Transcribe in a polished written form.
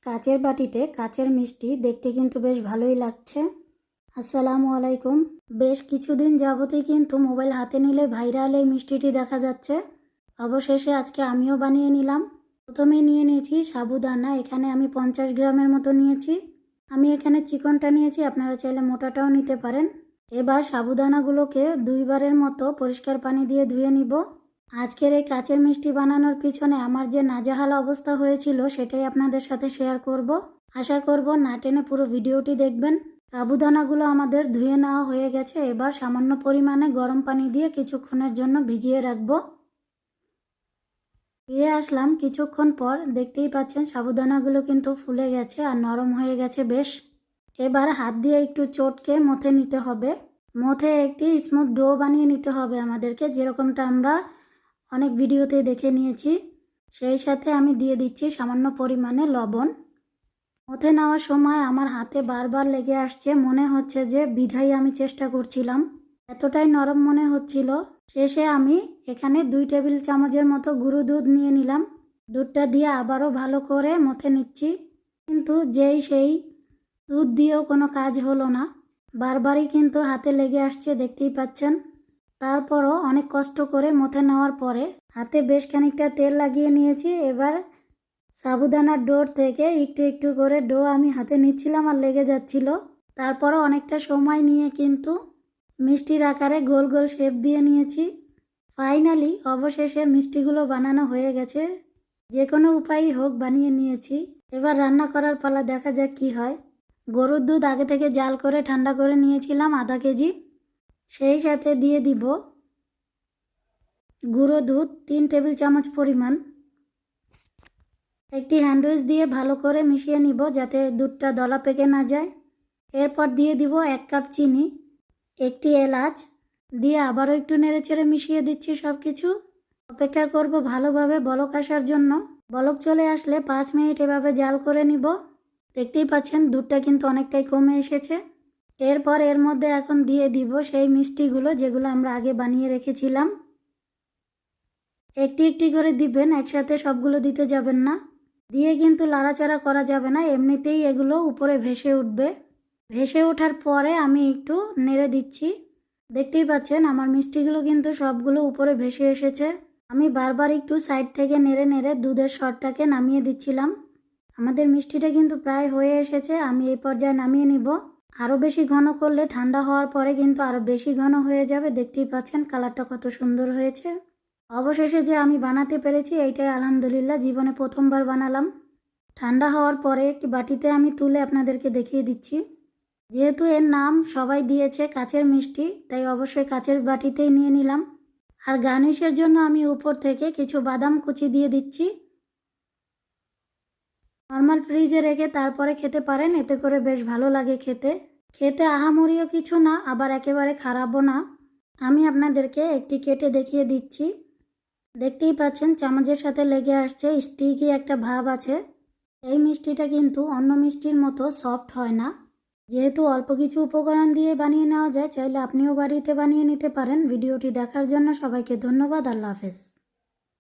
কাচের বাটিতে কাচের মিষ্টি দেখতে কিন্তু বেশ ভালোই লাগছে। আসসালামু আলাইকুম। বেশ কিছুদিন যাবতই কিন্তু মোবাইল হাতে নিলে ভাইরাল এই মিষ্টিটি দেখা যাচ্ছে। অবশেষে আজকে আমিও বানিয়ে নিলাম। প্রথমেই নিয়ে নিয়েছি সাবুদানা, এখানে আমি 50 গ্রামের মতো নিয়েছি। আমি এখানে চিকনটা নিয়েছি, আপনারা চাইলে মোটাটাও নিতে পারেন। এবার সাবুদানাগুলোকে 2 বারের মতো পরিষ্কার পানি দিয়ে ধুয়ে নিব। আজকের এই কাচের মিষ্টি বানানোর পিছনে আমার যে নাজেহাল অবস্থা হয়েছিল সেটাই আপনাদের সাথে শেয়ার করব। আশা করব না টেনে পুরো ভিডিওটি দেখবেন। সাবুদানাগুলো আমাদের ধুয়ে নেওয়া হয়ে গেছে। এবার সামান্য পরিমাণে গরম পানি দিয়ে কিছুক্ষণের জন্য ভিজিয়ে রাখব। ফিরে আসলাম কিছুক্ষণ পর। দেখতেই পাচ্ছেন সাবুদানাগুলো কিন্তু ফুলে গেছে আর নরম হয়ে গেছে বেশ। এবার হাত দিয়ে একটু চটকে মথে নিতে হবে। মথে একটি স্মুথ ডো বানিয়ে নিতে হবে আমাদেরকে, যেরকমটা আমরা অনেক ভিডিওতে দেখে নিয়েছি। সেই সাথে আমি দিয়ে দিচ্ছি সামান্য পরিমাণে লবণ। মথে নেওয়ার সময় আমার হাতে বারবার লেগে আসছে, মনে হচ্ছে যে বিধায় আমি চেষ্টা করছিলাম, এতটাই নরম মনে হচ্ছিল। শেষে আমি এখানে 2 টেবিল চামচের মতো গুঁড়ো দুধ নিয়ে নিলাম। দুধটা দিয়ে আবারও ভালো করে মথে নিচ্ছি, কিন্তু সেই দুধ দিয়েও কোনো কাজ হলো না। বারবারই কিন্তু হাতে লেগে আসছে, দেখতেই পাচ্ছেন। তারপরও অনেক কষ্ট করে মথে নেওয়ার পরে হাতে বেশ খানিকটা তেল লাগিয়ে নিয়েছি। এবার সাবুদানার ডোর থেকে একটু একটু করে ডো আমি হাতে নিচ্ছিলাম আর লেগে যাচ্ছিল। তারপরও অনেকটা সময় নিয়ে কিন্তু মিষ্টির আকারে গোল গোল শেপ দিয়ে নিয়েছি। ফাইনালি অবশেষে মিষ্টিগুলো বানানো হয়ে গেছে। যে কোনো উপায়ই হোক বানিয়ে নিয়েছি। এবার রান্না করার পালা, দেখা যাক কি হয়। গরুর দুধ আগে থেকে জাল করে ঠান্ডা করে নিয়েছিলাম আধা কেজি। সেই সাথে দিয়ে দিব গুঁড়ো দুধ 3 টেবিল চামচ পরিমাণ। একটি হ্যান্ডউইচ দিয়ে ভালো করে মিশিয়ে নিব যাতে দুধটা দলা পেকে না যায়। এরপর দিয়ে দিব 1 কাপ চিনি, একটি এলাচ দিয়ে আবারও একটু নেড়েচেড়ে মিশিয়ে দিচ্ছি সব কিছু। অপেক্ষা করব ভালোভাবে বলক আসার জন্য। বলক চলে আসলে 5 মিনিট এভাবে জাল করে নিব। দেখতেই পাচ্ছেন দুধটা কিন্তু অনেকটাই কমে এসেছে। এরপর এর মধ্যে এখন দিয়ে দিব সেই মিষ্টিগুলো যেগুলো আমরা আগে বানিয়ে রেখেছিলাম। একটি একটি করে দিবেন, একসাথে সবগুলো দিতে যাবেন না। দিয়ে কিন্তু লাড়াচাড়া করা যাবে না, এমনিতেই এগুলো উপরে ভেসে উঠবে। ভেসে ওঠার পরে আমি একটু নেড়ে দিচ্ছি। দেখতেই পাচ্ছেন আমার মিষ্টিগুলো কিন্তু সবগুলো উপরে ভেসে এসেছে। আমি বারবার একটু সাইড থেকে নেড়ে নেড়ে দুধের সরটাকে নামিয়ে দিচ্ছিলাম। আমাদের মিষ্টিটা কিন্তু প্রায় হয়ে এসেছে। আমি এই পর্যায়ে নামিয়ে নিব। আরও বেশি ঘন করলে ঠান্ডা হওয়ার পরে কিন্তু আরও বেশি ঘন হয়ে যাবে। দেখতেই পাচ্ছেন কালারটা কত সুন্দর হয়েছে। অবশেষে যে আমি বানাতে পেরেছি এইটাই আলহামদুলিল্লাহ, জীবনে প্রথমবার বানালাম। ঠান্ডা হওয়ার পরে একটি বাটিতে আমি তুলে আপনাদেরকে দেখিয়ে দিচ্ছি। যেহেতু এর নাম সবাই দিয়েছে কাচের মিষ্টি, তাই অবশ্যই কাচের বাটিতেই নিয়ে নিলাম। আর গার্নিশের জন্য আমি উপর থেকে কিছু বাদাম কুচি দিয়ে দিচ্ছি। নর্মাল ফ্রিজে রেখে তারপরে খেতে পারেন, এতে করে বেশ ভালো লাগে খেতে। খেতে আহামরিও কিছু না, আবার একেবারে খারাপও না। আমি আপনাদেরকে একটি কেটে দেখিয়ে দিচ্ছি। দেখতেই পাচ্ছেন চামচের সাথে লেগে আসছে, স্টিকি একটা ভাব আছে। এই মিষ্টিটা কিন্তু অন্য মিষ্টির মতো সফট হয় না। যেহেতু অল্প কিছু উপকরণ দিয়ে বানিয়ে নেওয়া যায়, চাইলে আপনিও বাড়িতে বানিয়ে নিতে পারেন। ভিডিওটি দেখার জন্য সবাইকে ধন্যবাদ। আল্লাহ হাফেজ।